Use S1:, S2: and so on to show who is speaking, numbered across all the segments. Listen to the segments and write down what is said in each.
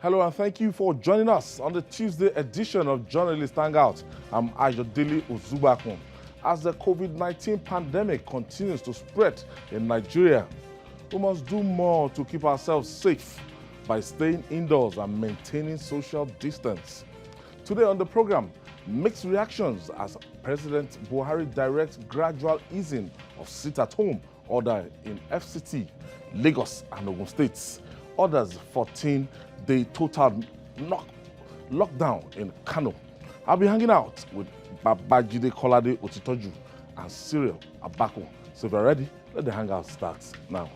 S1: Hello and thank you for joining us on the Tuesday edition of Journalist Hangout. I'm Ayodele Uzubakun. As the COVID-19 pandemic continues to spread in Nigeria, we must do more to keep ourselves safe by staying indoors and maintaining social distance. Today on the program, mixed reactions as President Buhari directs gradual easing of sit-at-home order in FCT, Lagos and Ogun states. Others 14-day total lockdown in Kano. I'll be hanging out with Babajide Kolade Otitoju and Cyril Abako. So if you're ready, let the hangout start now.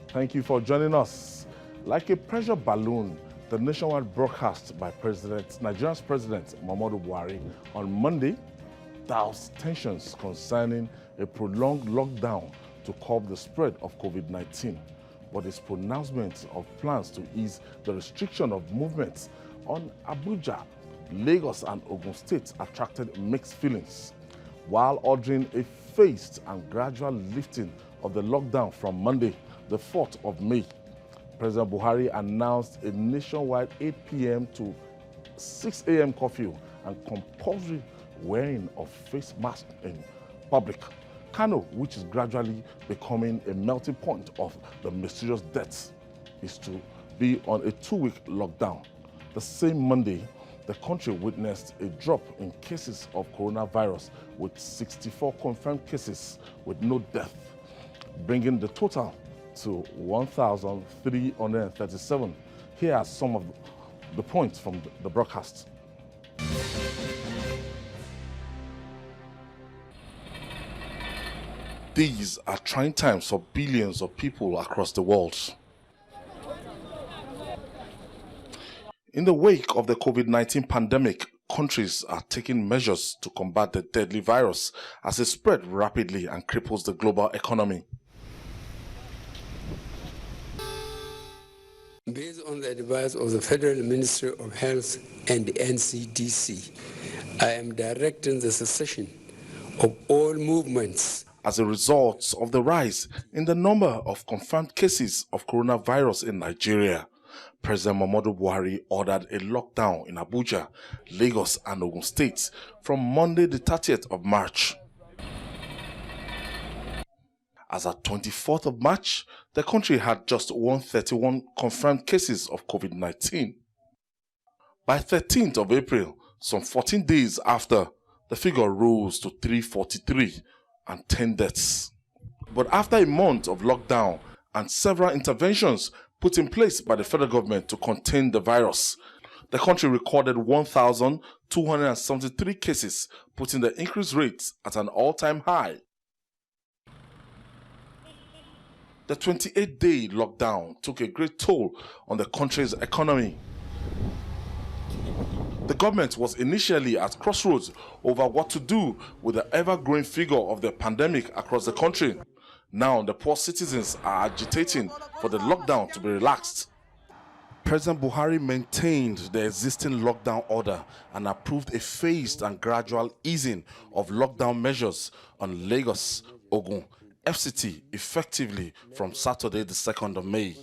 S1: Thank you for joining us. Like a pressure balloon, the nationwide broadcast by Nigeria's President Muhammadu Buhari on Monday doused tensions concerning a prolonged lockdown to curb the spread of COVID-19. But his pronouncement of plans to ease the restriction of movements on Abuja, Lagos and Ogun State attracted mixed feelings. While ordering a phased and gradual lifting of the lockdown from Monday, the 4th of May, President Buhari announced a nationwide 8 p.m. to 6 a.m. curfew and compulsory wearing of face masks in public. Kano, which is gradually becoming a melting point of the mysterious deaths, is to be on a 2-week lockdown. The same Monday, the country witnessed a drop in cases of coronavirus with 64 confirmed cases with no death, bringing the total to 1,337. Here are some of the points from the broadcast. These are trying times for billions of people across the world. In the wake of the COVID-19 pandemic, countries are taking measures to combat the deadly virus as it spreads rapidly and cripples the global economy.
S2: Based on the advice of the Federal Ministry of Health and the NCDC, I am directing the cessation of all movements.
S1: As a result of the rise in the number of confirmed cases of coronavirus in Nigeria, President Muhammadu Buhari ordered a lockdown in Abuja, Lagos and Ogun states from Monday the 30th of March. As at 24th of March, the country had just 131 confirmed cases of COVID-19. By 13th of April, some 14 days after, the figure rose to 343 and 10 deaths. But after a month of lockdown and several interventions put in place by the federal government to contain the virus, the country recorded 1,273 cases, putting the increase rate at an all-time high. The 28-day lockdown took a great toll on the country's economy. The government was initially at crossroads over what to do with the ever-growing figure of the pandemic across the country. Now, the poor citizens are agitating for the lockdown to be relaxed. President Buhari maintained the existing lockdown order and approved a phased and gradual easing of lockdown measures on Lagos, Ogun, FCT effectively from Saturday the 2nd of May.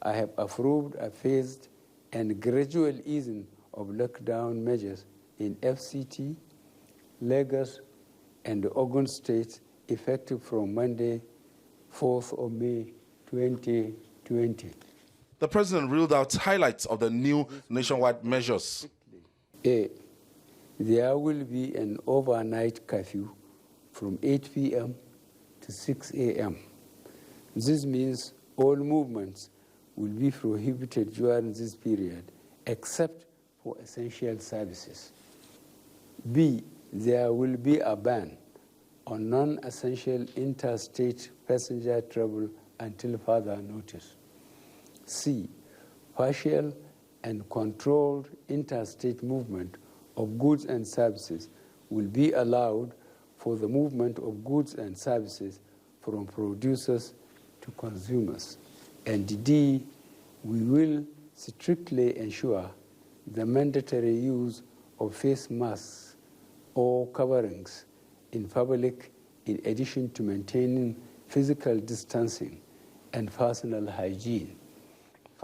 S2: I have approved a phased and gradual easing of lockdown measures in FCT, Lagos, and Ogun State effective from Monday, 4th of May, 2020.
S1: The president reeled out highlights of the new nationwide measures.
S2: A. There will be an overnight curfew from 8 p.m. to 6 a.m. This means all movements will be prohibited during this period, except for essential services. B. There will be a ban on non-essential interstate passenger travel until further notice. C. Partial and controlled interstate movement of goods and services will be allowed for the movement of goods and services from producers to consumers. And D. We will strictly ensure the mandatory use of face masks or coverings in public in addition to maintaining physical distancing and personal hygiene.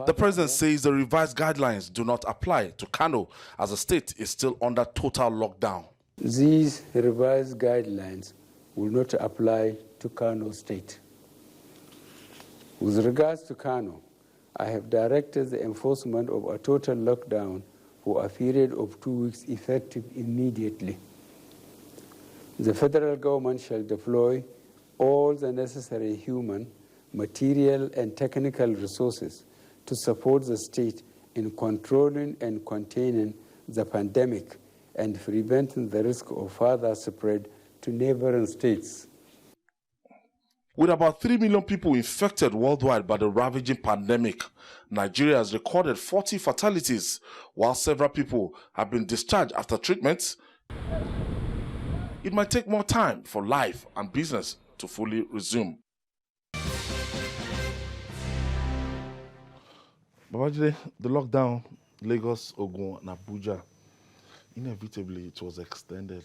S1: The president says the revised guidelines do not apply to Kano as the state is still under total lockdown.
S2: These revised guidelines will not apply to Kano State. With regards to Kano, I have directed the enforcement of a total lockdown for a period of 2 weeks effective immediately. The federal government shall deploy all the necessary human, material, and technical resources to support the state in controlling and containing the pandemic and preventing the risk of further spread to neighboring states.
S1: With about 3 million people infected worldwide by the ravaging pandemic, Nigeria has recorded 40 fatalities, while several people have been discharged after treatment. It might take more time for life and business to fully resume. Babajide, the lockdown, Lagos, Ogun, and Abuja, inevitably it was extended.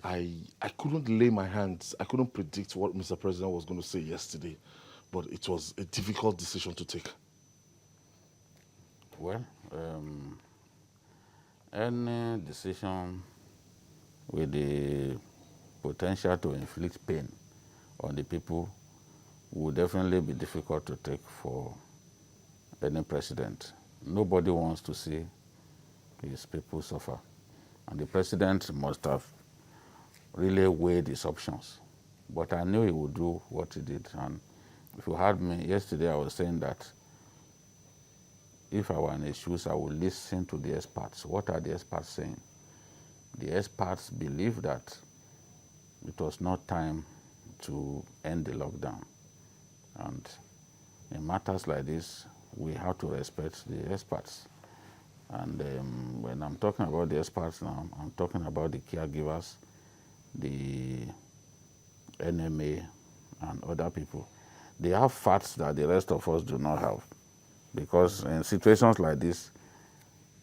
S1: I couldn't lay my hands. I couldn't predict what Mr. President was going to say yesterday, but it was a difficult decision to take.
S3: Well, any decision with the potential to inflict pain on the people would definitely be difficult to take for any president. Nobody wants to see his people suffer. And the president must have really weighed his options. But I knew he would do what he did. And if you heard me yesterday, I was saying that if I were in his shoes, I would listen to the experts. What are the experts saying? The experts believe that it was not time to end the lockdown. And in matters like this, we have to respect the experts. And when I'm talking about the experts now, I'm talking about the caregivers, the NMA, and other people. They have facts that the rest of us do not have. Because in situations like this,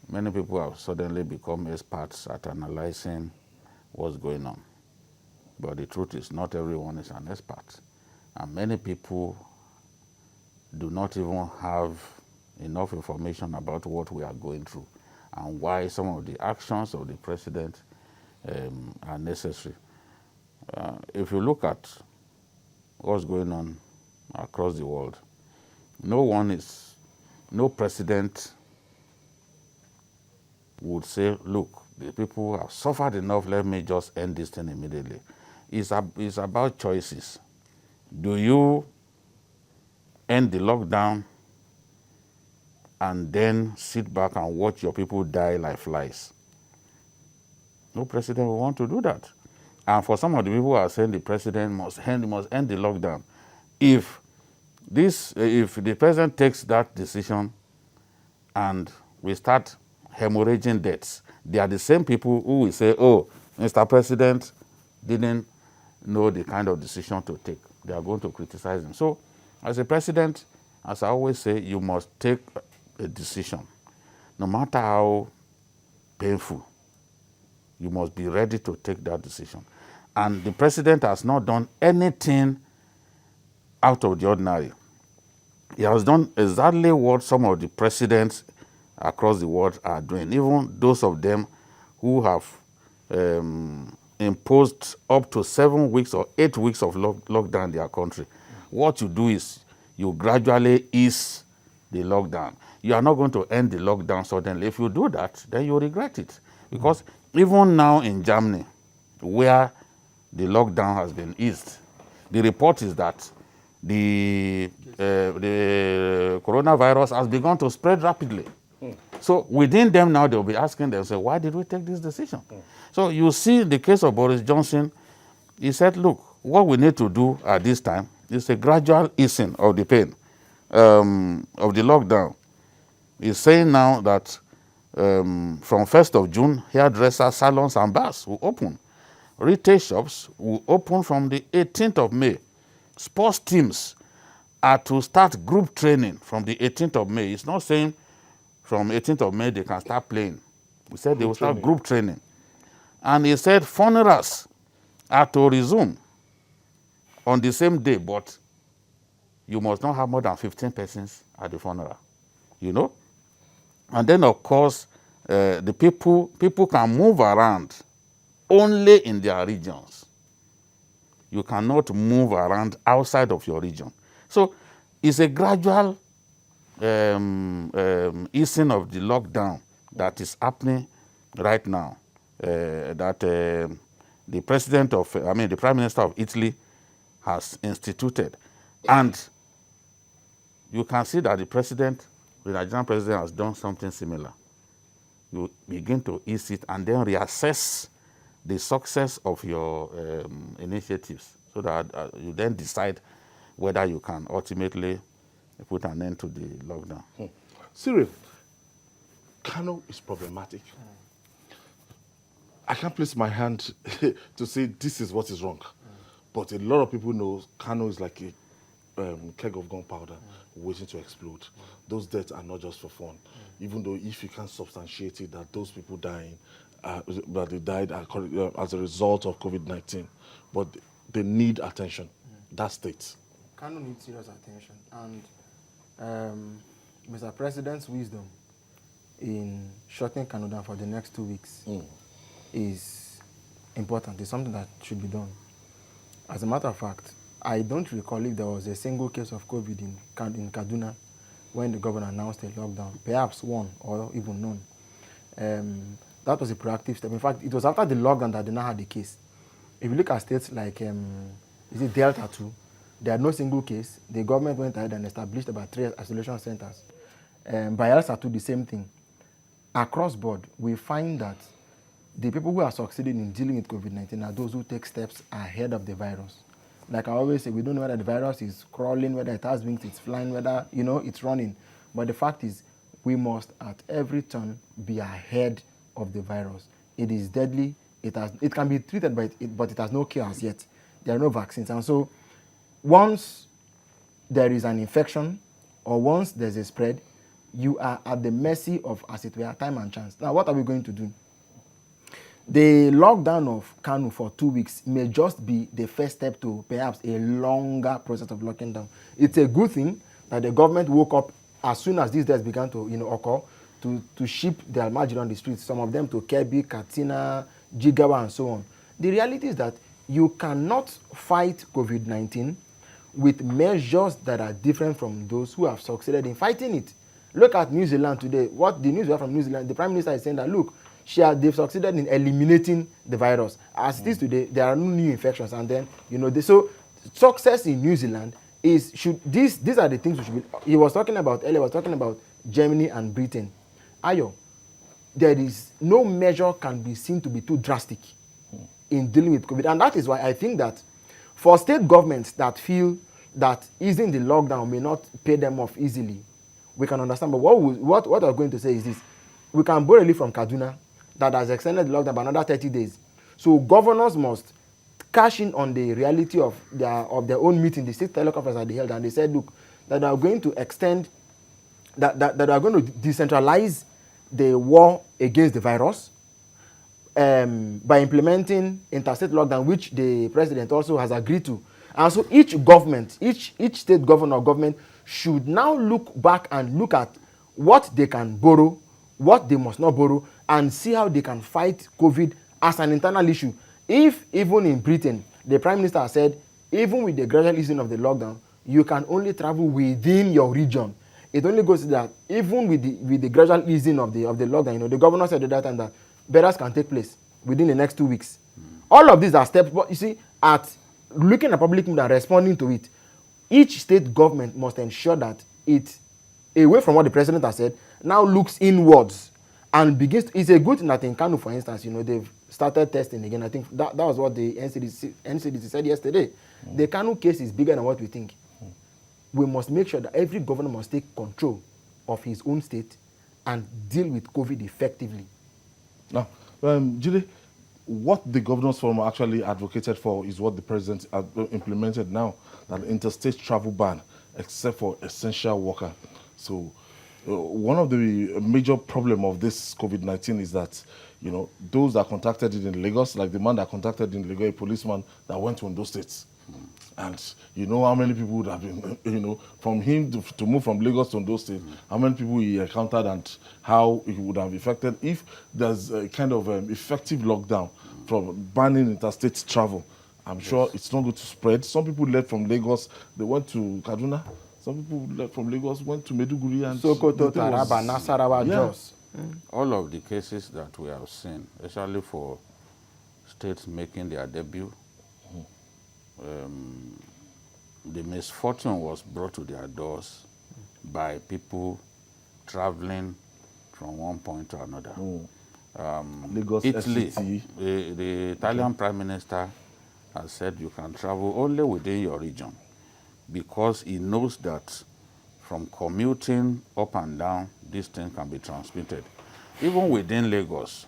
S3: many people have suddenly become experts at analyzing what's going on. But the truth is, not everyone is an expert. And many people do not even have enough information about what we are going through and why some of the actions of the president are necessary. If you look at what's going on across the world, no president would say, look, the people have suffered enough, let me just end this thing immediately. It's about choices. Do you end the lockdown and then sit back and watch your people die like flies? No president will want to do that. And for some of the people who are saying the president must end the lockdown, if the president takes that decision and we start hemorrhaging deaths, they are the same people who will say, oh, Mr. President didn't know the kind of decision to take. They are going to criticize him. So, as a president, as I always say, you must take a decision. No matter how painful, you must be ready to take that decision. And the president has not done anything out of the ordinary. He has done exactly what some of the presidents across the world are doing, even those of them who have imposed up to 7 weeks or 8 weeks of lockdown in their country. What you do is you gradually ease the lockdown. You are not going to end the lockdown suddenly. If you do that, then you regret it. Because even now in Germany, where the lockdown has been eased, the report is that the coronavirus has begun to spread rapidly. So within them now, they'll be asking themselves, why did we take this decision? So you see the case of Boris Johnson, he said, look, what we need to do at this time is a gradual easing of the pain of the lockdown. He's saying now that from 1st of June, hairdressers, salons, and bars will open. Retail shops will open from the 18th of May. Sports teams are to start group training from the 18th of May. It's not saying from 18th of May they can start playing. He said they will start group training. And he said funerals are to resume on the same day, but you must not have more than 15 persons at the funeral, you know. And then, of course, the people can move around only in their regions. You cannot move around outside of your region. So it's a gradual easing of the lockdown that is happening right now. The Prime Minister of Italy has instituted. And you can see that the Nigerian president has done something similar. You begin to ease it and then reassess the success of your initiatives so that you then decide whether you can ultimately put an end to the lockdown.
S1: Cyril, Kano is problematic. I can't place my hand to say this is what is wrong. But a lot of people know Kano is like a keg of gunpowder waiting to explode. Those deaths are not just for fun. Even though if you can't substantiate it, that those people dying, that they died as a result of COVID-19, but they need attention. That state.
S4: Kano needs serious attention. And Mr. President's wisdom in shutting Kano down for the next 2 weeks is important. It's something that should be done. As a matter of fact, I don't recall if there was a single case of COVID in Kaduna when the governor announced a lockdown. Perhaps one or even none. That was a proactive step. In fact, it was after the lockdown that they now had the case. If you look at states like, is it Delta too? There had no single case. The government went ahead and established about 3 isolation centers. Bayelsa too, the same thing. Across board, we find that the people who are succeeding in dealing with COVID-19 are those who take steps ahead of the virus. Like I always say, we don't know whether the virus is crawling, whether it has wings, it's flying, whether, it's running. But the fact is, we must at every turn be ahead of the virus. It is deadly. It can be treated, but it has no cure as yet. There are no vaccines. And so once there is an infection or once there's a spread, you are at the mercy of, as it were, time and chance. Now, what are we going to do? The lockdown of Kano for 2 weeks may just be the first step to perhaps a longer process of locking down. It's a good thing that the government woke up as soon as these deaths began to occur to ship the Almajiri on the streets, some of them to Kebbi, Katsina, Jigawa, and so on. The reality is that you cannot fight COVID-19 with measures that are different from those who have succeeded in fighting it. Look at New Zealand today. What the news we have from New Zealand, the Prime Minister is saying that, look, they've succeeded in eliminating the virus. As it is today, there are no new infections. And then, so success in New Zealand these are the things we should be, he was talking about earlier, was talking about Germany and Britain. Ayo, there is no measure can be seen to be too drastic in dealing with COVID. And that is why I think that for state governments that feel that easing the lockdown may not pay them off easily, we can understand. But what we're going to say is this. We can borrow relief from Kaduna that has extended the lockdown by another 30 days. So governors must cash in on the reality of their own meeting, the state teleconference that they held, and they said, look, that they are going to extend, that they are going to decentralize the war against the virus by implementing interstate lockdown, which the president also has agreed to. And so each government, each state governor or government should now look back and look at what they can borrow, what they must not borrow, and see how they can fight COVID as an internal issue. If even in Britain, the Prime Minister said, even with the gradual easing of the lockdown, you can only travel within your region. It only goes to that, even with the gradual easing of the lockdown, the governor said at that time that burials can take place within the next 2 weeks. All of these are steps, but you see, at looking at public mood and responding to it, each state government must ensure that it, away from what the president has said, now looks inwards and begins to, it's a good thing that in Kano, for instance, they've started testing again. I think that was what the NCDC said yesterday. The Kano case is bigger than what we think. We must make sure that every governor must take control of his own state and deal with COVID effectively.
S1: Now, Jide, what the Governors Forum actually advocated for is what the president has implemented now, that interstate travel ban, except for essential worker. So one of the major problem of this COVID-19 is that, those that contacted it in Lagos, like the man that contacted in Lagos, a policeman that went to those states, And you know how many people would have been, from him to move from Lagos to Ondo State, how many people he encountered and how it would have affected if there's a kind of effective lockdown from banning interstate travel. I'm sure it's not going to spread. Some people left from Lagos, they went to Kaduna. Some people left from Lagos, went to Maiduguri and
S4: Sokoto, Taraba, Nasarawa, Jos.
S3: All of the cases that we have seen, especially for states making their debut, the misfortune was brought to their doors by people traveling from one point to another.
S1: Lagos,
S3: Italy,
S1: FCT.
S3: the Italian Prime Minister has said you can travel only within your region because he knows that from commuting up and down, this thing can be transmitted. Even within Lagos,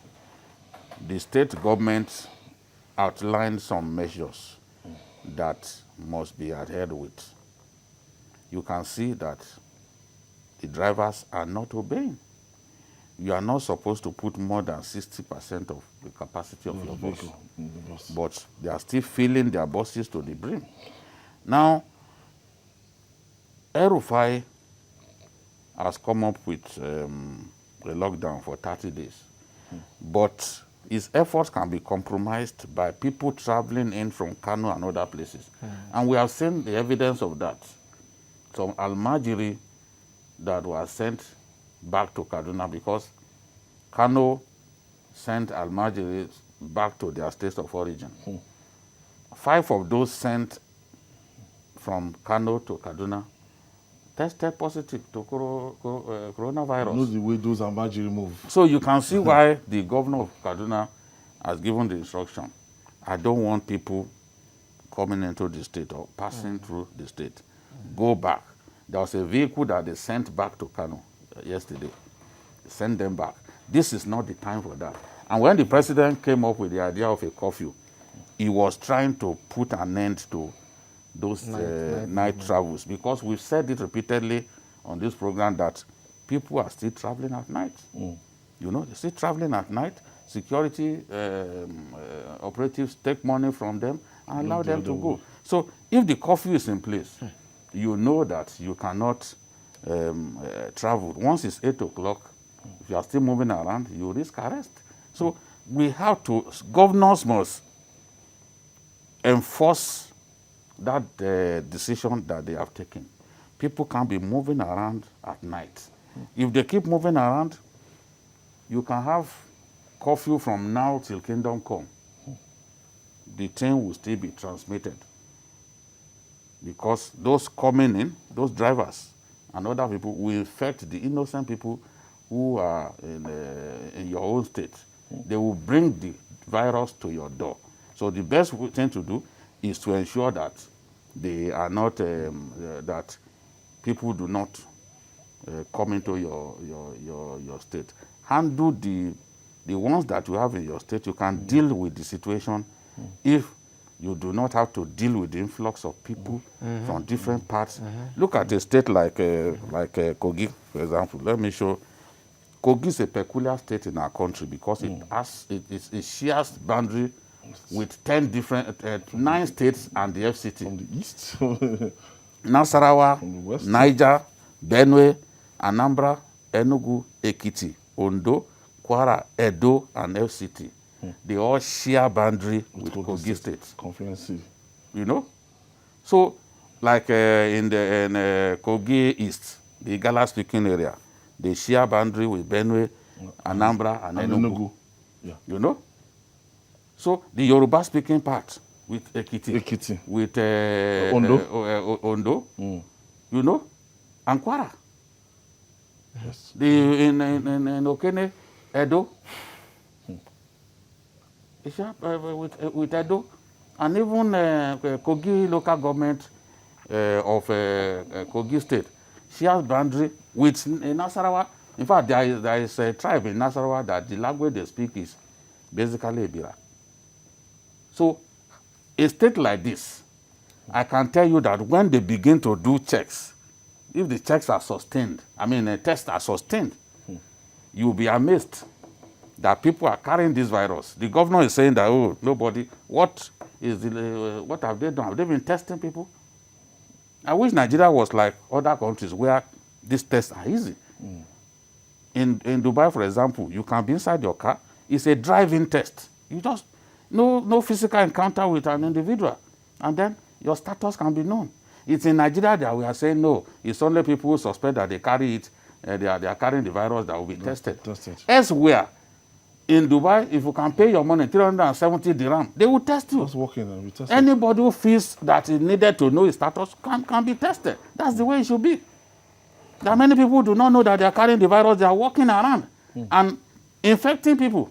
S3: the state government outlined some measures that must be adhered with. You can see that the drivers are not obeying. You are not supposed to put more than 60% of the capacity of your bus. But they are still filling their buses to the brim. Now, El-Rufai has come up with a lockdown for 30 days. But his efforts can be compromised by people traveling in from Kano and other places. And we have seen the evidence of that. Some Almajiri that were sent back to Kaduna because Kano sent Almajiri back to their states of origin. 5 of those sent from Kano to Kaduna tested positive to coronavirus.
S1: You know the way those Almajiri move.
S3: So you can see why the governor of Kaduna has given the instruction. I don't want people coming into the state or passing through the state. Go back. There was a vehicle that they sent back to Kano yesterday. Send them back. This is not the time for that. And when the president came up with the idea of a curfew, he was trying to put an end to those night travels, because we've said it repeatedly on this program that people are still traveling at night. You know, they're still traveling at night. Security operatives take money from them and allow them to go. So if the curfew is in place, you know that you cannot travel. Once it's 8 o'clock, if you are still moving around, you risk arrest. So we have to, governors must enforce that decision that they have taken. People can't be moving around at night. If they keep moving around, you can have curfew from now till kingdom come. The thing will still be transmitted. Because those coming in, those drivers and other people will affect the innocent people who are in your own state. They will bring the virus to your door. So the best thing to do is to ensure that they are not, that people do not come into your state. Handle the ones that you have in your state. You can deal with the situation if you do not have to deal with the influx of people from different parts. Look at a state like Kogi, for example. Let me show. Kogi is a peculiar state in our country because it shares boundary with 9 states and the FCT.
S1: From the east.
S3: Nasarawa,
S1: From the west.
S3: Niger, Benue, Anambra, Enugu, Ekiti, Ondo, Kwara, Edo, and FCT. They all share boundary with Kogi State.
S1: Comprehensive.
S3: You know? So, like in Kogi East, the Igala-speaking area, they share boundary with Benue, Anambra, and Enugu.
S1: Yeah.
S3: You know? So, the Yoruba-speaking part with Ekiti. With Ondo. You know? And Kwara.
S1: Yes.
S3: In Okene, Edo. With Edo. And even Kogi local government of Kogi State shares boundary with Nasarawa. In fact, there is a tribe in Nasarawa that the language they speak is basically Ebira. So, a state like this, I can tell you that when they begin to do checks, if the checks are sustained, tests are sustained, you will be amazed that people are carrying this virus. The governor is saying that, oh, nobody, what have they done? Have they been testing people? I wish Nigeria was like other countries where these tests are easy. In Dubai, for example, you can be inside your car. It's a drive-in test. You just, no physical encounter with an individual. And then your status can be known. It's in Nigeria that we are saying, no, it's only people who suspect that they carry it, they are carrying the virus that will be tested. Elsewhere, in Dubai, if you can pay your money, 370 dirham, they will test you.
S1: Just walk in and be tested.
S3: Anybody who feels that is needed to know his status can be tested. That's the way it should be. There are many people who do not know that they are carrying the virus. They are walking around and infecting people.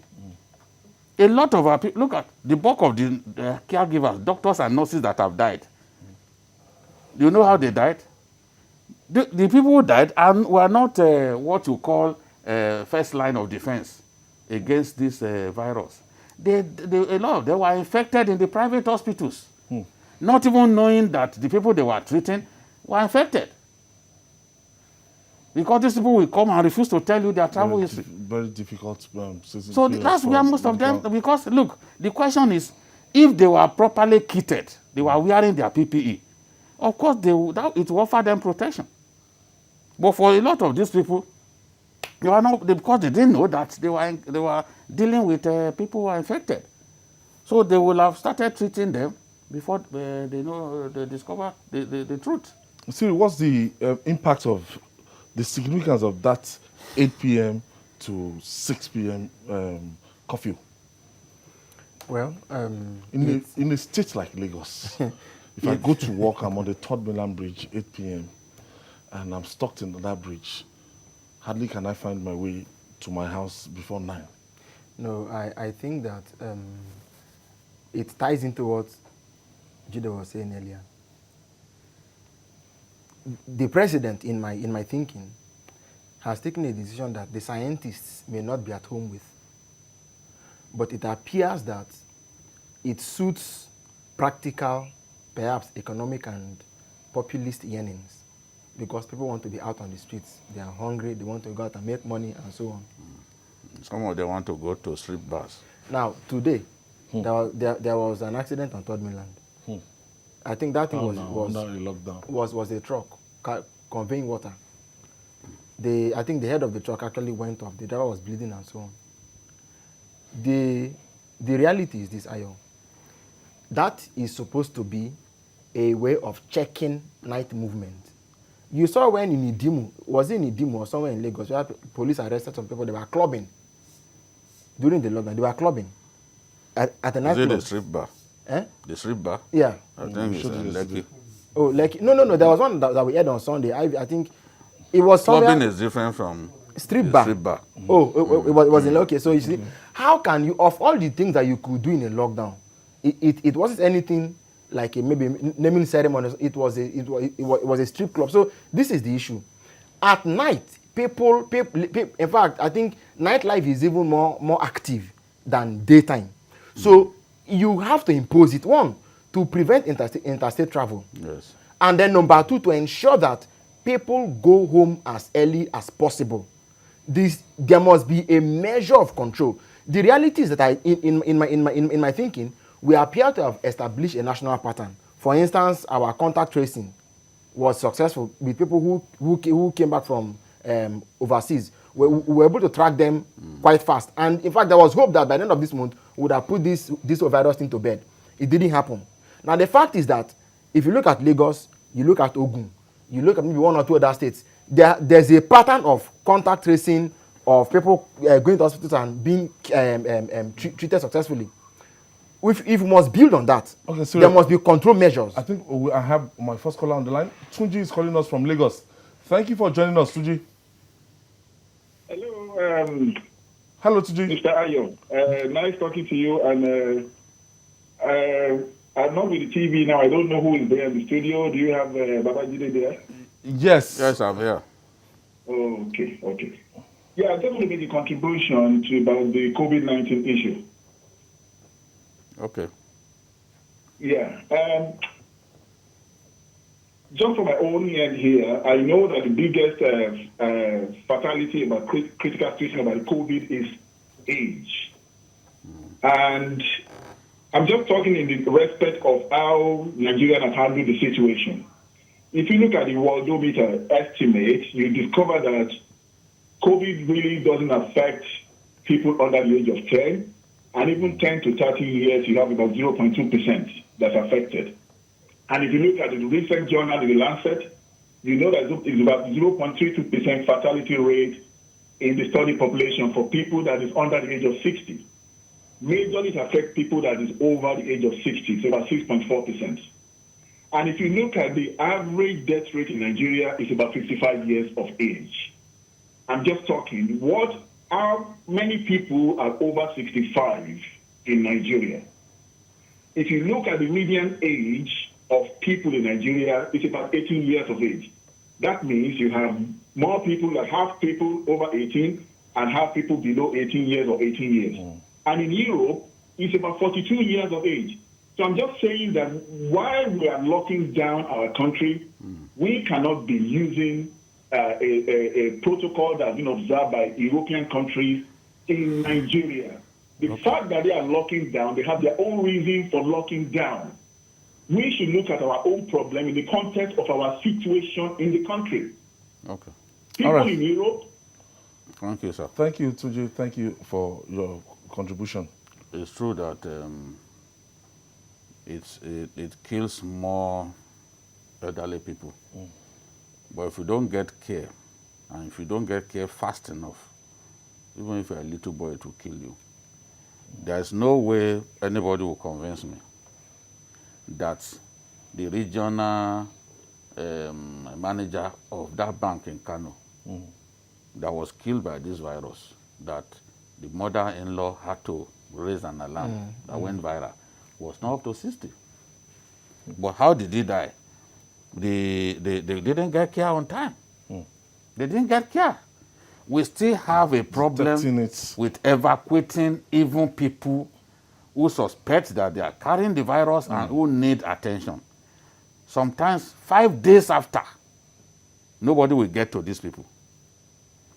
S3: A lot of our people, look at the bulk of the caregivers, doctors and nurses that have died. Do you know how they died? The people who died were not what you call first line of defense against this virus. A lot of them were infected in the private hospitals, not even knowing that the people they were treating were infected. Because these people will come and refuse to tell you their travel history.
S1: Very difficult.
S3: So that's where most of them, because look, the question is, if they were properly kitted, they were wearing their PPE, of course it will offer them protection. But for a lot of these people, they were not, because they didn't know that they were dealing with people who are infected. So they will have started treating them before they discover the truth.
S1: See, what's the impact of the significance of that 8 p.m. to 6 p.m. curfew?
S4: Well,
S1: in a state like Lagos, if I go to work, I'm on the 3rd Mainland Bridge, 8 p.m., and I'm stuck in that bridge, hardly can I find my way to my house before 9.
S4: No, I think that it ties into what Jude was saying earlier. The president, in my thinking, has taken a decision that the scientists may not be at home with. But it appears that it suits practical, perhaps economic and populist yearnings, because people want to be out on the streets. They are hungry, they want to go out and make money and so on.
S3: Some of them want to go to strip bars.
S4: Now, today, there was an accident on 3rd Mainland. I think that thing was a truck conveying water. I think the head of the truck actually went off. The driver was bleeding and so on. The reality is this, Ayo. That is supposed to be a way of checking night movement. You saw when in Idimu, was it in Idimu or somewhere in Lagos, where police arrested some people, they were clubbing. During the lockdown, they were clubbing. At a night club.
S3: Is it the strip bar?
S4: Eh?
S3: The strip bar?
S4: Yeah.
S3: I think it's in Lekki.
S4: Oh, Lekki. No. There was one that we had on Sunday. I think it was somewhere.
S3: Clubbing is different from
S4: strip bar.
S3: Strip bar.
S4: Oh, it was in Lekki. So you see, how can you, of all the things that you could do in a lockdown, it wasn't anything like maybe naming ceremony. It was a strip club. So this is the issue. At night, people. In fact, I think nightlife is even more active than daytime. So you have to impose it, one, to prevent interstate travel.
S3: Yes.
S4: And then number two, to ensure that people go home as early as possible. There must be a measure of control. The reality is that in my thinking, we appear to have established a national pattern. For instance, our contact tracing was successful with people who came back from overseas. We were able to track them quite fast. And in fact, there was hope that by the end of this month, we would have put this virus thing to bed. It didn't happen. Now, the fact is that if you look at Lagos, you look at Ogun, you look at maybe one or two other states, there's a pattern of contact tracing of people going to hospitals and being treated successfully. If we must build on that, okay, so there must be control measures.
S1: I think I have my first caller on the line. Tunji is calling us from Lagos. Thank you for joining us, Tunji.
S5: Hello.
S1: Hello, Tunji.
S5: Mr. Ayo. Nice talking to you. And I'm not with the TV now. I don't know who is there in the studio. Do you have Babajide there?
S1: Yes.
S3: Yes, I'm here.
S5: Oh, okay. Yeah, I just want to make a contribution about the COVID-19 issue.
S3: Okay.
S5: Yeah. Just from my own end here, I know that the biggest fatality about critical situation about COVID is age. And I'm just talking in the respect of how Nigeria has handled the situation. If you look at the worldometer estimate, you discover that COVID really doesn't affect people under the age of 10, and even 10 to 30 years, you have about 0.2% that's affected. And if you look at the recent journal in the Lancet, you know that it's about 0.32% fatality rate in the study population for people that is under the age of 60. Majorly it affects people that is over the age of 60, so about 6.4%. And if you look at the average death rate in Nigeria, it's about 55 years of age. I'm just talking, how many people are over 65 in Nigeria? If you look at the median age of people in Nigeria, it's about 18 years of age. That means you have more people, like half people over 18 and half people below 18 years or 18 years. And in Europe, it's about 42 years of age. So I'm just saying that while we are locking down our country, we cannot be using a protocol that has been observed by European countries in Nigeria. The fact that they are locking down, they have their own reason for locking down. We should look at our own problem in the context of our situation in the country.
S3: Okay.
S5: People in Europe.
S3: Thank you, sir.
S1: Thank you, Tunji. Thank you for your contribution.
S3: It's true that it kills more elderly people. But if you don't get care, and if you don't get care fast enough, even if you're a little boy, it will kill you. There's no way anybody will convince me that the regional manager of that bank in Kano that was killed by this virus, that the mother-in-law had to raise an alarm that went viral, was not up to 60. But how did he die? They didn't get care on time. They didn't get care. We still have a problem with evacuating even people who suspect that they are carrying the virus and who need attention. Sometimes 5 days after, nobody will get to these people.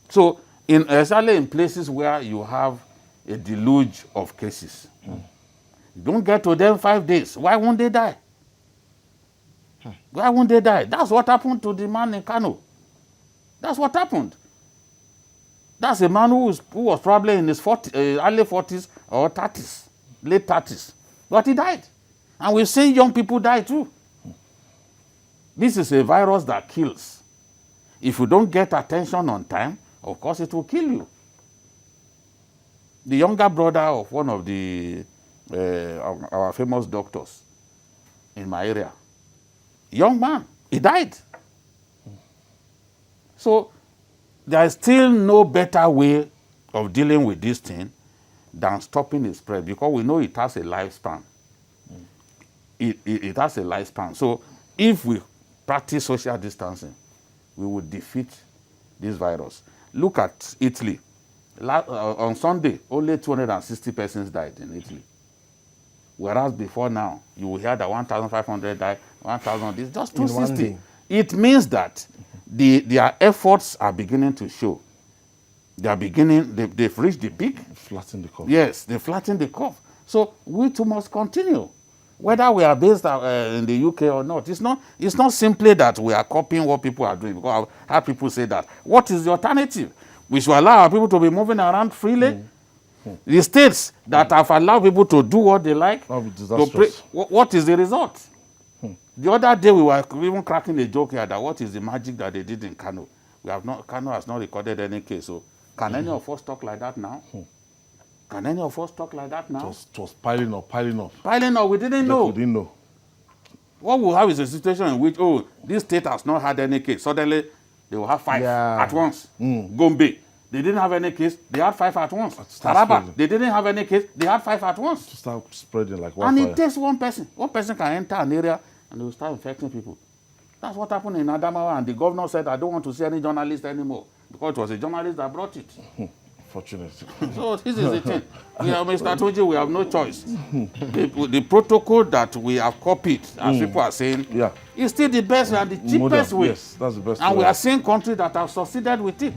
S3: So, especially in places where you have a deluge of cases, you don't get to them 5 days. Why won't they die? Why won't they die? That's what happened to the man in Kano. That's what happened. That's a man who was probably in his early 40s or 30s, late 30s. But he died. And we've seen young people die too. This is a virus that kills. If you don't get attention on time, of course it will kill you. The younger brother of one of our famous doctors in my area, young man, he died. So there is still no better way of dealing with this thing than stopping the spread, because we know it has a lifespan. It has a lifespan. So if we practice social distancing, we will defeat this virus. Look at Italy. On Sunday, only 260 persons died in Italy. Whereas before now, you will hear that 1,500 died, 1,000, it's just 260. It means that their efforts are beginning to show. They've reached the peak.
S1: Flatten the curve.
S3: Yes, they flatten the curve. So we too must continue. Whether we are based in the UK or not, it's not simply that we are copying what people are doing, because I have people say that. What is the alternative? We should allow our people to be moving around freely. The states that have allowed people to do what they like, what is the result? The other day we were even cracking a joke here that what is the magic that they did in Kano? Kano has not recorded any case. So can any of us talk like that now? Can any of us talk like that now?
S1: It was piling up.
S3: Piling up, we didn't know.
S1: We didn't know.
S3: What we'll have is a situation in which, this state has not had any case. Suddenly, they will have 5 at once. Gombe, they didn't have any case. They had 5 at once. Taraba, they didn't have any case. They had 5 at once.
S1: To start spreading like wildfire.
S3: And it takes one person. One person can enter an area and they will start infecting people. That's what happened in Adamawa. And the governor said, I don't want to see any journalist anymore, because it was a journalist that brought it.
S1: Fortunate.
S3: So this is the thing. Mr. Toji, we have no choice. The protocol that we have copied, as people are saying, is still the best and the cheapest way.
S1: Yes, that's the best
S3: and
S1: way.
S3: we are seeing countries that have succeeded with it.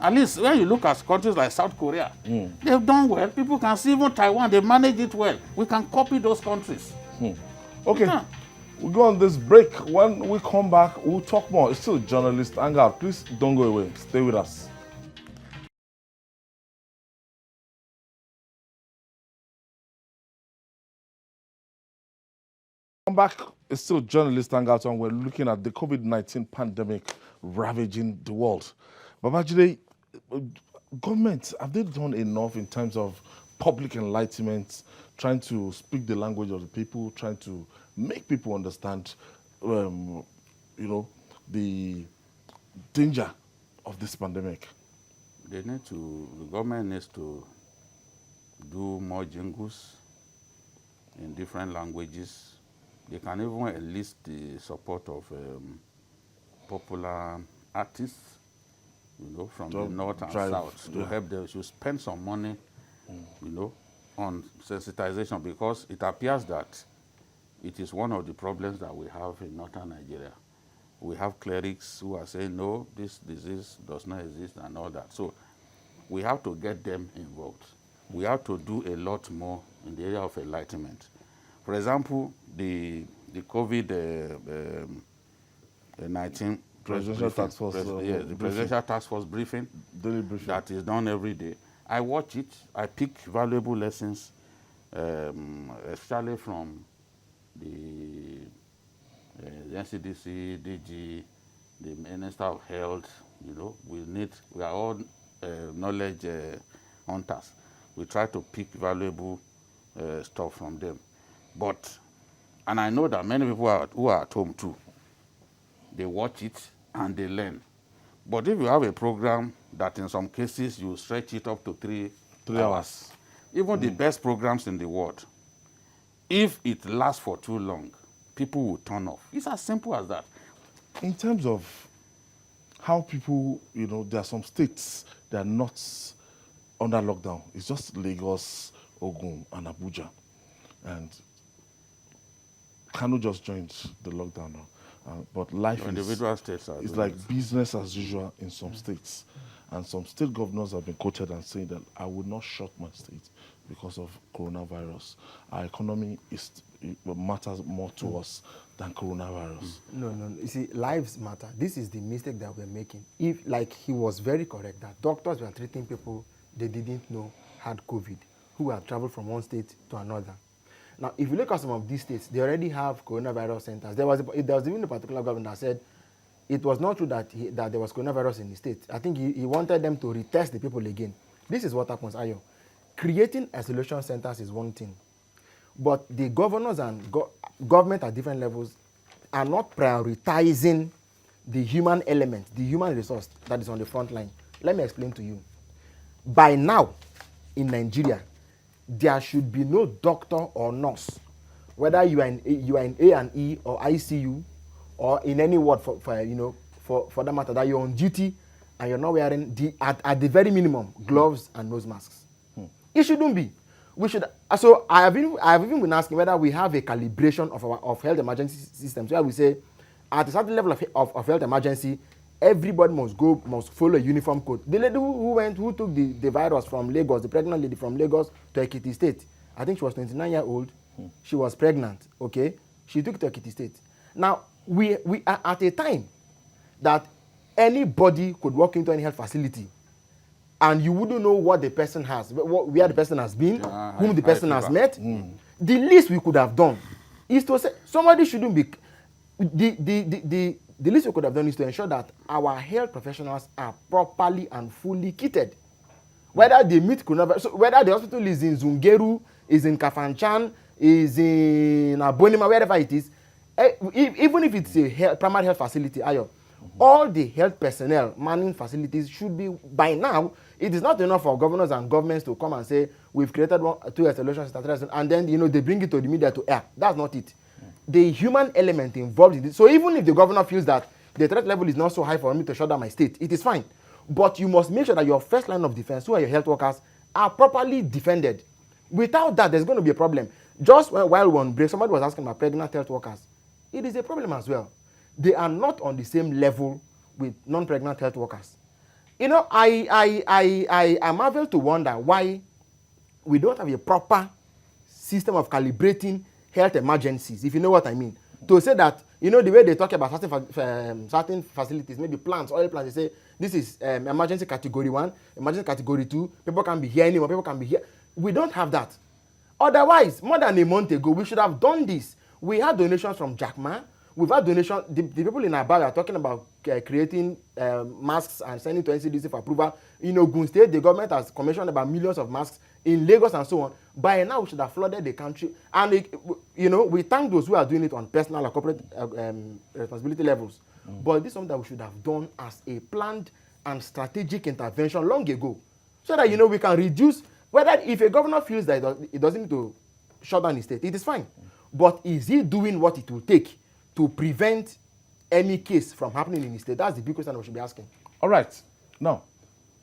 S3: At least when you look at countries like South Korea, they've done well. People can see even Taiwan, they manage it well. We can copy those countries.
S1: Okay.
S3: Yeah.
S1: We'll go on this break. When we come back, we'll talk more. It's still Journalist Hangout. Please don't go away. Stay with us. Come back. It's still Journalist Hangout, and we're looking at the COVID-19 pandemic ravaging the world. Babajide, government, have they done enough in terms of public enlightenment, trying to speak the language of the people, trying to make people understand, you know, the danger of this pandemic?
S3: The government needs to do more jingles in different languages. They can even enlist the support of popular artists, from the north and south to help them. To spend some money, on sensitization, because it appears that it is one of the problems that we have in northern Nigeria. We have clerics who are saying, no, this disease does not exist and all that. So we have to get them involved. We have to do a lot more in the area of enlightenment. For example, the COVID-19
S1: Presidential Task Force.
S3: the Presidential Task Force briefing,
S1: daily briefing
S3: that is done every day. I watch it. I pick valuable lessons, especially from the NCDC, DG, the Minister of Health. We are all knowledge hunters. We try to pick valuable stuff from them. And I know that many people who are at home too, they watch it and they learn. But if you have a program that in some cases you stretch it up to three hours, even the best programs in the world, if it lasts for too long, people will turn off. It's as simple as that.
S1: In terms of how people, there are some states that are not under lockdown. It's just Lagos, Ogun, and Abuja. And Kano just joined the lockdown now. But life
S3: individual states
S1: is like business as usual in some states. And some state governors have been quoted and saying that I would not shut my state because of coronavirus. Our economy matters more to us than coronavirus.
S4: No. You see, lives matter. This is the mistake that we're making. If, like, he was very correct, that doctors were treating people they didn't know had COVID, who had traveled from one state to another. Now, if you look at some of these states, they already have coronavirus centers. There was even a particular government that said it was not true that there was coronavirus in the state. I think he wanted them to retest the people again. This is what happens, Ayo. Creating isolation centers is one thing, but the governors and government at different levels are not prioritizing the human element, the human resource that is on the front line. Let me explain to you. By now, in Nigeria, there should be no doctor or nurse, whether you are in A&E or ICU or in any ward for that matter, that you're on duty and you're not wearing at the very minimum gloves and nose masks. It shouldn't be. We should. So I have even been asking whether we have a calibration of health emergency systems where we say at a certain level of health emergency, everybody must follow a uniform code. The lady who took the virus from Lagos, the pregnant lady from Lagos to Ekiti State, I think she was 29 years old. She was pregnant. Okay, she took it to Ekiti State. Now we are at a time that anybody could walk into any health facility, and you wouldn't know what the person has, where the person has been, whom the person has met. The least we could have done is to say somebody shouldn't be. The least we could have done is to ensure that our health professionals are properly and fully kitted. Whether they meet coronavirus, so whether the hospital is in Zungeru, is in Kafanchan, is in Abonima, wherever it is, even if it's a primary health facility, all the health personnel manning facilities should be, by now, it is not enough for governors and governments to come and say, we've created 2 isolation centers, and then they bring it to the media to air. That's not it. The human element involved in this. So even if the governor feels that the threat level is not so high for me to shut down my state, it is fine. But you must make sure that your first line of defense, who are your health workers, are properly defended. Without that, there's going to be a problem. Just while we were on break, somebody was asking about pregnant health workers. It is a problem as well. They are not on the same level with non-pregnant health workers. You know, I marvel to wonder why we don't have a proper system of calibrating health emergencies, if you know what I mean. To say that, you know, the way they talk about certain facilities, maybe plants, oil plants, they say this is emergency category 1, emergency category 2, people can be here anymore, people can be here. We don't have that. Otherwise, more than a month ago, we should have done this. We had donations from Jack Ma. We've had donations. The people in Aba are talking about creating masks and sending to NCDC for approval. In Ogun State, the government has commissioned about millions of masks in Lagos and so on. By now, we should have flooded the country. And, you know, we thank those who are doing it on personal or corporate responsibility levels. But this is something that we should have done as a planned and strategic intervention long ago. So that, you know, we can reduce, whether if a governor feels that it doesn't need to shut down his state, it is fine. But is he doing what it will take to prevent any case from happening in his state? That's the big question we should be asking.
S1: All right. Now,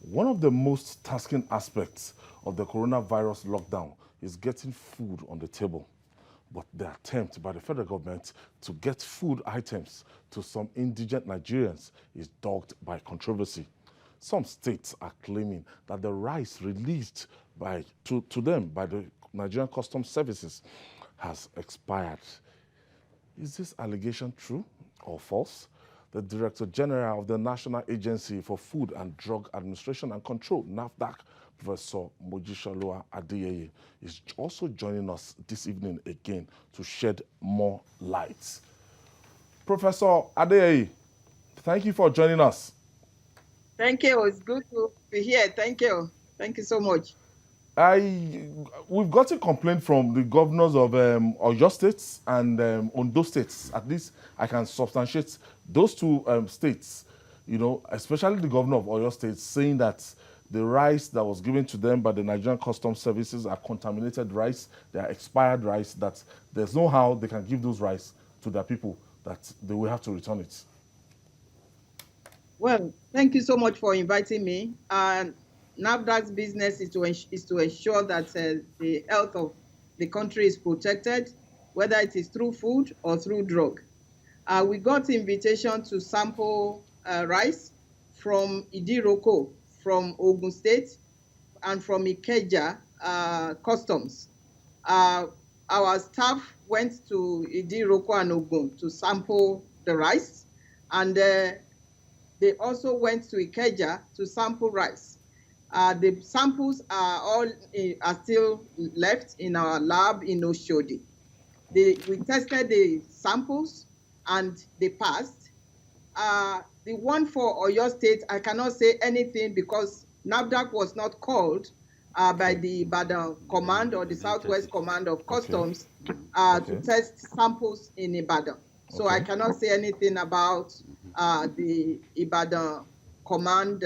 S1: one of the most tasking aspects of the coronavirus lockdown is getting food on the table. But the attempt by the federal government to get food items to some indigent Nigerians is dogged by controversy. Some states are claiming that the rice released to them by the Nigerian Customs Services has expired. Is this allegation true or false? The Director General of the National Agency for Food and Drug Administration and Control, NAFDAC, Professor Mojisola Adeyeye, is also joining us this evening again to shed more light. Professor Adeyeye, thank you for joining us.
S6: Thank you. It's good to be here. Thank you. Thank you so much.
S1: We've got a complaint from the governors of Oyo State and Ondo States. At least I can substantiate those two states, you know, especially the governor of Oyo State, saying that the rice that was given to them by the Nigerian Customs Services are contaminated rice, they are expired rice, that there's no how they can give those rice to their people, that they will have to return it.
S6: Well, thank you so much for inviting me. NAFDAC's business is to ensure that the health of the country is protected, whether it is through food or through drug. We got invitation to sample rice from Idiroko, from Ogun State, and from Ikeja Customs. Our staff went to Idiroko and Ogun to sample the rice, and they also went to Ikeja to sample rice. The samples are still left in our lab in Oshodi. We tested the samples and they passed. The one for Oyo State, I cannot say anything because NAFDAC was not called by the Ibadan Command or the Southwest Command of Customs to test samples in Ibadan. So I cannot say anything about the Ibadan Command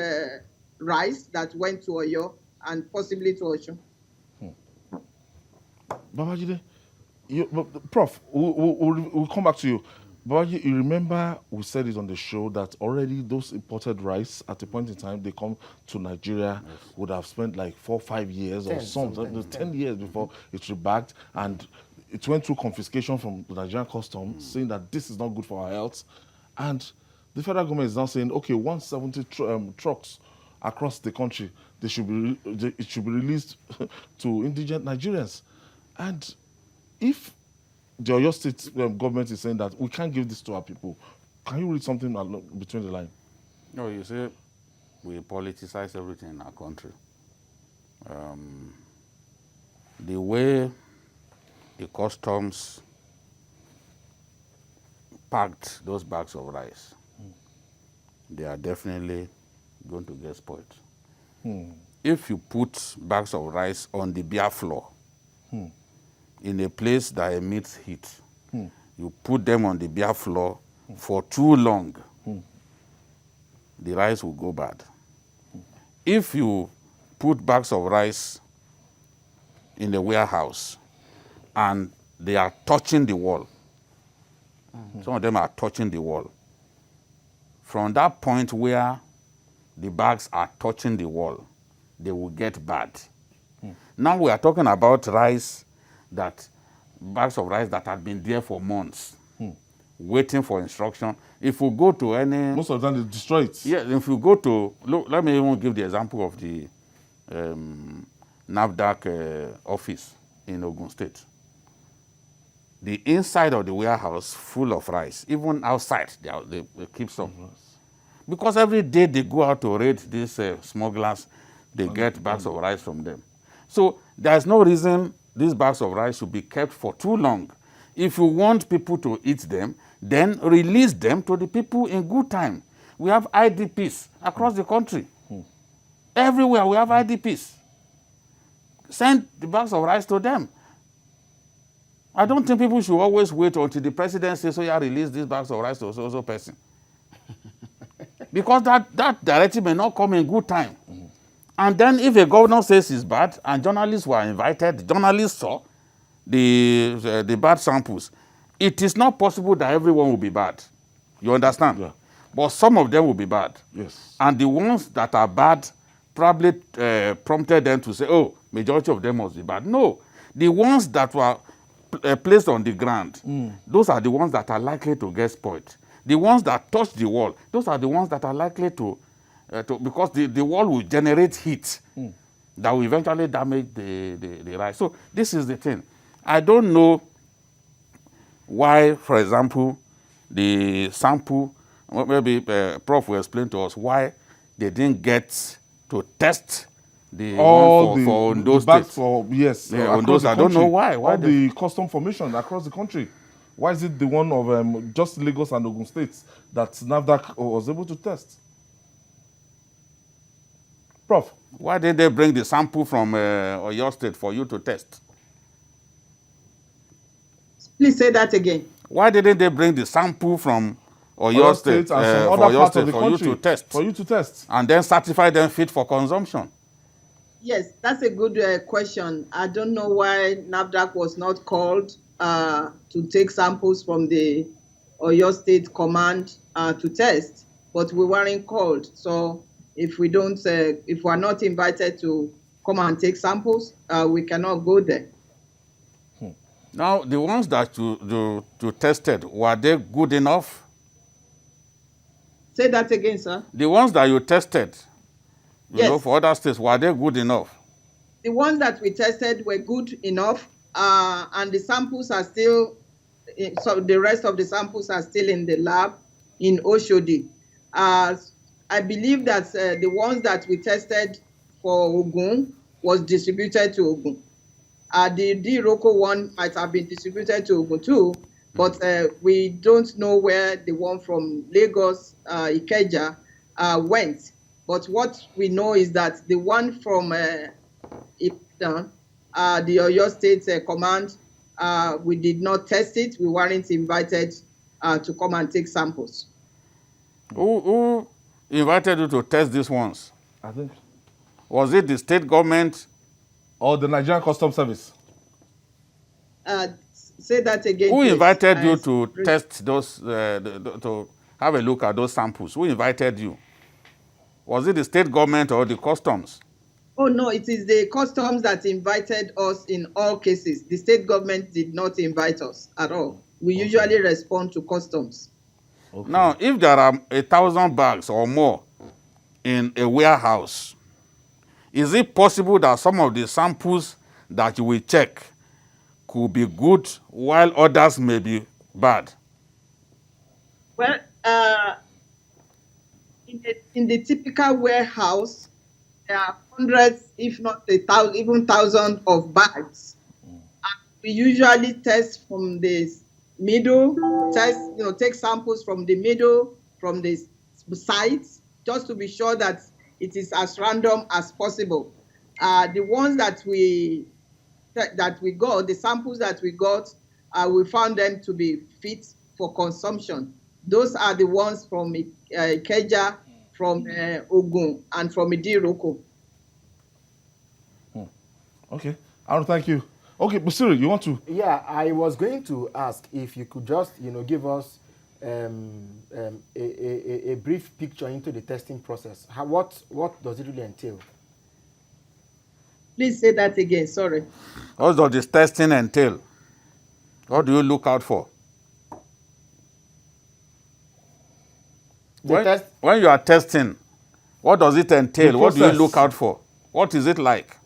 S6: rice that went to Oyo and possibly to Osun.
S1: Babajide, Prof, we'll come back to you. Babajide, you remember we said it on the show that already those imported rice at a point in time they come to Nigeria would have spent like 4 or 5 years or 10 years before it's rebagged, and it went through confiscation from the Nigerian Customs saying that this is not good for our health. And the federal government is now saying, okay, 170 trucks across the country, it should be released to indigent Nigerians. And if the Oyo State government is saying that we can't give this to our people, can you read something between the line?
S3: No, you see, we politicize everything in our country. The way the customs packed those bags of rice, they are definitely going to get spoiled. If you put bags of rice on the bare floor in a place that emits heat, you put them on the bare floor for too long, the rice will go bad. If you put bags of rice in the warehouse and they are touching the wall, some of them are touching the wall, from that point where the bags are touching the wall, they will get bad. Now we are talking about bags of rice that have been there for months. waiting for instruction. If we go to any...
S1: Most of the time they destroy it.
S3: Yeah, if you go to... Look, let me even give the example of the NAFDAC office in Ogun State. The inside of the warehouse full of rice. Even outside, they keep some. Because every day they go out to raid these smugglers, they get bags of rice from them. So there's no reason these bags of rice should be kept for too long. If you want people to eat them, then release them to the people in good time. We have IDPs across the country. Everywhere we have IDPs. Send the bags of rice to them. I don't think people should always wait until the president says, so yeah, release these bags of rice to so person. Because that directive may not come in good time. And then if a governor says it's bad, and journalists were invited, journalists saw the bad samples, it is not possible that everyone will be bad. You understand?
S1: Yeah.
S3: But some of them will be bad.
S1: Yes.
S3: And the ones that are bad probably prompted them to say, oh, majority of them must be bad. No. The ones that were placed on the ground, those are the ones that are likely to get spoiled. The ones that touch the wall, those are the ones that are likely to because the wall will generate heat that will eventually damage the rice. So this is the thing. I don't know why, for example, the sample, maybe Prof will explain to us why they didn't get to test the
S1: All
S3: one for
S1: the
S3: Ondo
S1: bags
S3: State.
S1: for, yes,
S3: Yeah,
S1: across the
S3: I don't
S1: country.
S3: know why.
S1: All
S3: they-
S1: the custom formation across the country. Why is it the one of just Lagos and Ogun states that NAFDAC was able to test? Prof?
S3: Why didn't they bring the sample from Oyo State for you to test?
S6: Please say that again.
S3: Why didn't they bring the sample from Oyo State
S1: and some
S3: for
S1: other
S3: Oyo
S1: parts
S3: State
S1: of the
S3: for you
S1: country
S3: to test?
S1: For you to test.
S3: And then certify them fit for consumption?
S6: Yes, that's a good question. I don't know why NAFDAC was not called to take samples from the Oyo State Command to test, but we weren't called. So if we don't, if we're not invited to come and take samples, we cannot go there.
S3: Now, the ones that you tested, were they good enough?
S6: Say that again, sir.
S3: The ones that you tested, you know,
S6: Yes.
S3: for other states, were they good enough?
S6: The ones that we tested were good enough, and the samples are still, so the rest of the samples are still in the lab in Oshodi. I believe that the ones that we tested for Ogun was distributed to Ogun. The D-Roko one might have been distributed to Ogun too, but we don't know where the one from Lagos, Ikeja, went. But what we know is that the one from Ibadan, the Oyo State Command, we did not test it. We weren't invited to come and take samples.
S3: Who invited you to test these ones?
S1: I think.
S3: Was it the state government?
S1: Or the Nigerian Customs Service.
S6: Say that again.
S3: Who
S6: please.
S3: invited you to test those, to have a look at those samples? Who invited you? Was it the state government or the customs?
S6: Oh, no, it is the customs that invited us in all cases. The state government did not invite us at all. We usually respond to customs.
S1: Okay.
S3: Now, if there are 1,000 bags or more in a warehouse, is it possible that some of the samples that you will check could be good while others may be bad?
S6: Well, in the typical warehouse, there are hundreds, if not 1,000, even thousands of bags. And we usually test from the middle, take samples from the middle, from the sides, just to be sure that it is as random as possible. The ones that we got, the samples that we got, we found them to be fit for consumption. Those are the ones from Ikeja, from Ogun, and from Idiroko.
S1: Okay. I want to thank you. Okay, Busiru, you want to?
S4: Yeah, I was going to ask if you could just, give us a brief picture into the testing process. What does it really entail?
S6: Please say that again, sorry.
S3: What does this testing entail? What do you look out for? when you are testing, what does it entail? What do you look out for? What is it like?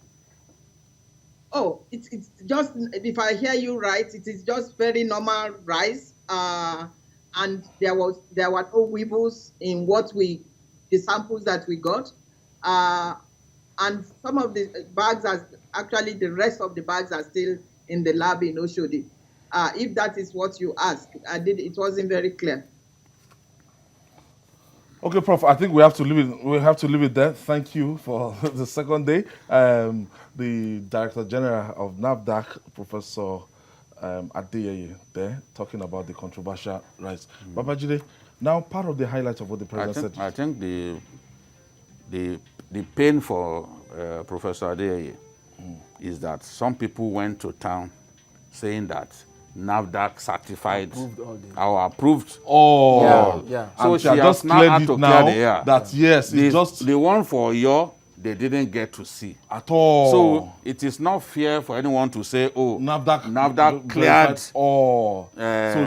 S6: Oh, it's just, if I hear you right, it is just very normal rice. And there were no weevils in the samples that we got. And some of the bags actually the rest of the bags are still in the lab in Oshodi. If that is what you ask, it wasn't very clear.
S1: Okay, Prof. I think we have to leave it there. Thank you for the second day. The Director General of NAFDAC, Professor Adeyeye, there talking about the controversial rights. Babajide, now part of the highlight of what the president said.
S3: I think the pain for Professor Adeyeye is that some people went to town saying that NAFDAC certified or approved.
S1: Oh,
S4: yeah.
S3: So she has
S1: just
S3: now
S1: cleared
S3: had
S1: it
S3: to
S1: now
S3: clear the air.
S1: that yes, it's just
S3: the one for Oyo they didn't get to see
S1: at all.
S3: So it is not fair for anyone to say, oh, NAFDAC cleared.
S1: So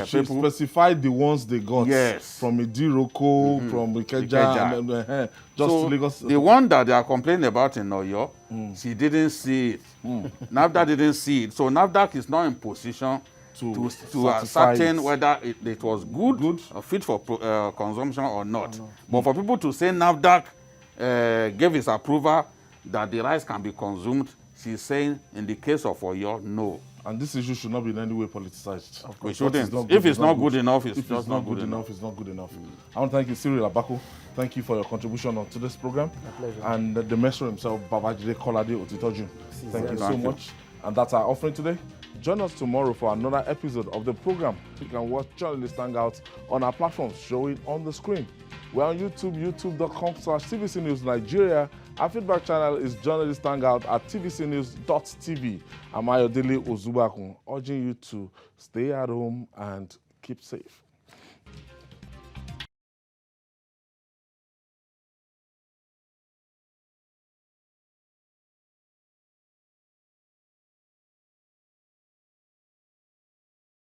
S1: she specified the ones they got from Idiroko, from Ikeja, and just
S3: so
S1: Lagos.
S3: The one that they are complaining about in Oyo, she didn't see it. NAFDAC didn't see it. So NAFDAC is not in position to ascertain whether it was good or fit for consumption or not. But for people to say NAFDAC gave his approval that the rice can be consumed, she's saying in the case of Oyo, no.
S1: And this issue should not be in any way politicized.
S3: We shouldn't. If it's not good enough, it's just not good enough.
S1: It's not good enough. I want to thank you, Cyril Abako. Thank you for your contribution on today's program.
S4: My pleasure.
S1: And the maestro himself, Babajide Kolade Otitoju. Thank you so much. And that's our offering today. Join us tomorrow for another episode of the program. You can watch Journalist Hangout on our platforms showing on the screen. We're on YouTube, youtube.com/TVC News Nigeria. Our feedback channel is Journalist Hangout at tvcnews.tv. I'm Ayodele Ozubakun, urging you to stay at home and keep safe.